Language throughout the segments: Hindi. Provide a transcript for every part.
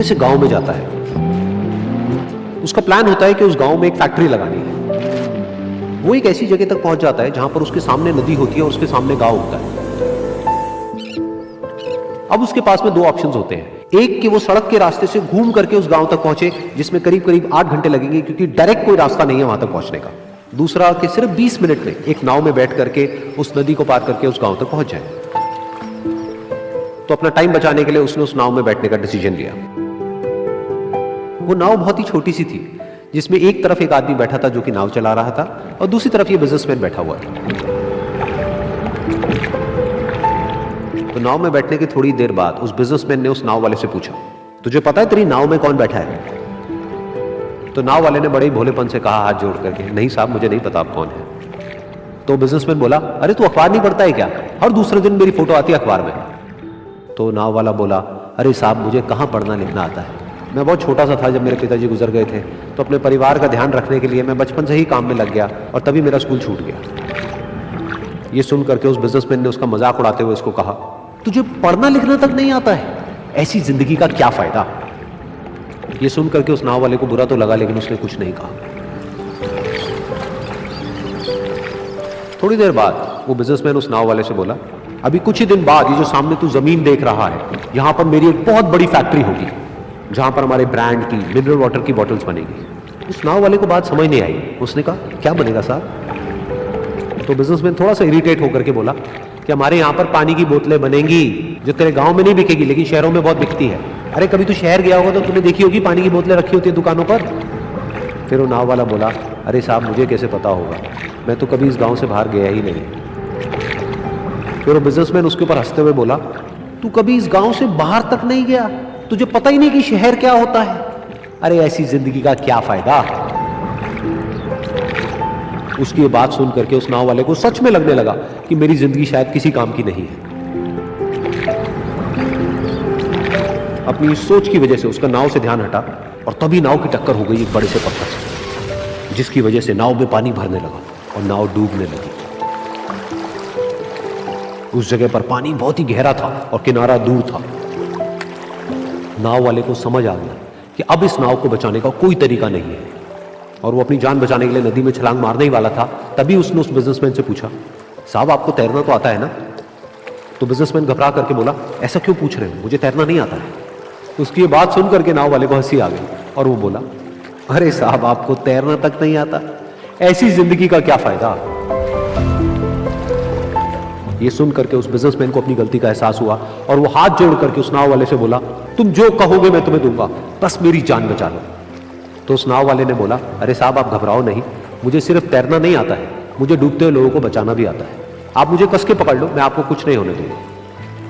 से गांव में जाता है। उसका प्लान होता है कि उस गांव में एक फैक्ट्री लगानी है। वो एक ऐसी जगह तक पहुंच जाता है जहां पर उसके सामने नदी होती है और उसके सामने गांव होता है। अब उसके पास में दो ऑप्शंस होते हैं। एक कि वो सड़क के रास्ते से घूम करके उस गांव तक पहुंचे, जिसमें करीब करीब 8 घंटे लगेंगे, क्योंकि डायरेक्ट कोई रास्ता नहीं है वहां तक पहुंचने का। दूसरा कि सिर्फ 20 मिनट में एक नाव में बैठ करके उस नदी को पार करके उस गांव तक पहुंच जाए। तो अपना टाइम बचाने के लिए उसने उस नाव में बैठने का डिसीजन लिया। वो नाव बहुत ही छोटी सी थी, जिसमें एक तरफ एक आदमी बैठा था जो कि नाव चला रहा था, और दूसरी तरफ ये बिजनेसमैन बैठा हुआ था। तो नाव में बैठने की थोड़ी देर बाद उस बिजनेसमैन ने उस नाव वाले से पूछा, तुझे पता है तेरी नाव में कौन बैठा है? तो नाव वाले ने बड़े ही भोलेपन से कहा हाथ जोड़ करके, नहीं साहब मुझे नहीं पता आप कौन है। तो बिजनेसमैन बोला, अरे तू अखबार नहीं पढ़ता है क्या? हर दूसरे दिन मेरी फोटो आती है अखबार में। तो नाव वाला बोला, अरे साहब मुझे कहाँ पढ़ना लिखना आता है, मैं बहुत छोटा सा था जब मेरे पिताजी गुजर गए थे, तो अपने परिवार का ध्यान रखने के लिए मैं बचपन से ही काम में लग गया और तभी मेरा स्कूल छूट गया। ये सुन करके उस बिजनेसमैन ने उसका मजाक उड़ाते हुए उसको कहा, तुझे पढ़ना लिखना तक नहीं आता है, ऐसी जिंदगी का क्या फायदा? ये सुन करके उस नाव वाले को बुरा तो लगा, लेकिन उसने कुछ नहीं कहा। थोड़ी देर बाद वो बिजनेसमैन उस नाव वाले से बोला, अभी कुछ ही दिन बाद ये जो सामने तू जमीन देख रहा है, यहां पर मेरी एक बहुत बड़ी फैक्ट्री होगी, जहां पर हमारे ब्रांड की मिनरल वाटर की बॉटल्स बनेगी। उस नाव वाले को बात समझ नहीं आई। उसने कहा, क्या बनेगा साहब? तो बिजनेसमैन थोड़ा सा इरिटेट होकर के बोला कि हमारे यहाँ पर पानी की बोतलें बनेंगी, जो तेरे गांव में नहीं बिकेगी लेकिन शहरों में बहुत बिकती है। अरे कभी तू शहर गया होगा तो तुमने देखी होगी पानी की बोतलें रखी होती है दुकानों पर। फिर वो नाव वाला बोला, अरे साहब मुझे कैसे पता होगा, मैं तो कभी इस गाँव से बाहर गया ही नहीं। फिर वो बिजनेसमैन उसके ऊपर हंसते हुए बोला, तू कभी इस गांव से बाहर तक नहीं गया, तुझे पता ही नहीं कि शहर क्या होता है? अरे ऐसी जिंदगी का क्या फायदा? उसकी ये बात सुन करके उस नाव वाले को सच में लगने लगा कि मेरी जिंदगी शायद किसी काम की नहीं है। अपनी सोच की वजह से उसका नाव से ध्यान हटा और तभी नाव की टक्कर हो गई एक बड़े से पत्थर से, जिसकी वजह से नाव में पानी भरने लगा और नाव डूबने लगी। उस जगह पर पानी बहुत ही गहरा था और किनारा दूर था। नाव वाले को समझ आ गया कि अब इस नाव को बचाने का कोई तरीका नहीं है, और वो अपनी जान बचाने के लिए नदी में छलांग मारने ही वाला था। तभी उसने उस बिजनेसमैन से पूछा, साहब आपको तैरना तो आता है ना? तो बिजनेसमैन घबरा करके बोला, ऐसा क्यों पूछ रहे हो, मुझे तैरना नहीं आता है। उसकी ये बात सुन करके नाव वाले को हंसी आ गई और वो बोला, अरे साहब आपको तैरना तक नहीं आता, ऐसी जिंदगी का क्या फायदा? ये सुन करके उस बिजनेसमैन को अपनी गलती का एहसास हुआ और वो हाथ जोड़ करके उस नाव वाले से बोला, तुम जो कहोगे मैं तुम्हें दूंगा, बस मेरी जान बचा लो। तो उस नाव वाले ने बोला, अरे साहब आप घबराओ नहीं, मुझे सिर्फ तैरना नहीं आता है, मुझे डूबते हुए लोगों को बचाना भी आता है। आप मुझे कस के पकड़ लो, मैं आपको कुछ नहीं होने दूंगा।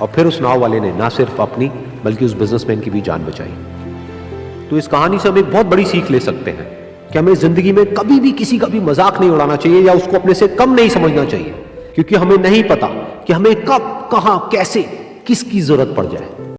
और फिर उस नाव वाले ने ना सिर्फ अपनी बल्कि उस बिजनेसमैन की भी जान बचाई। तो इस कहानी से हम एक बहुत बड़ी सीख ले सकते हैं कि हमें जिंदगी में कभी भी किसी का भी मजाक नहीं उड़ाना चाहिए या उसको अपने से कम नहीं समझना चाहिए, क्योंकि हमें नहीं पता कि हमें कब, कहां, कैसे, किसकी जरूरत पड़ जाए।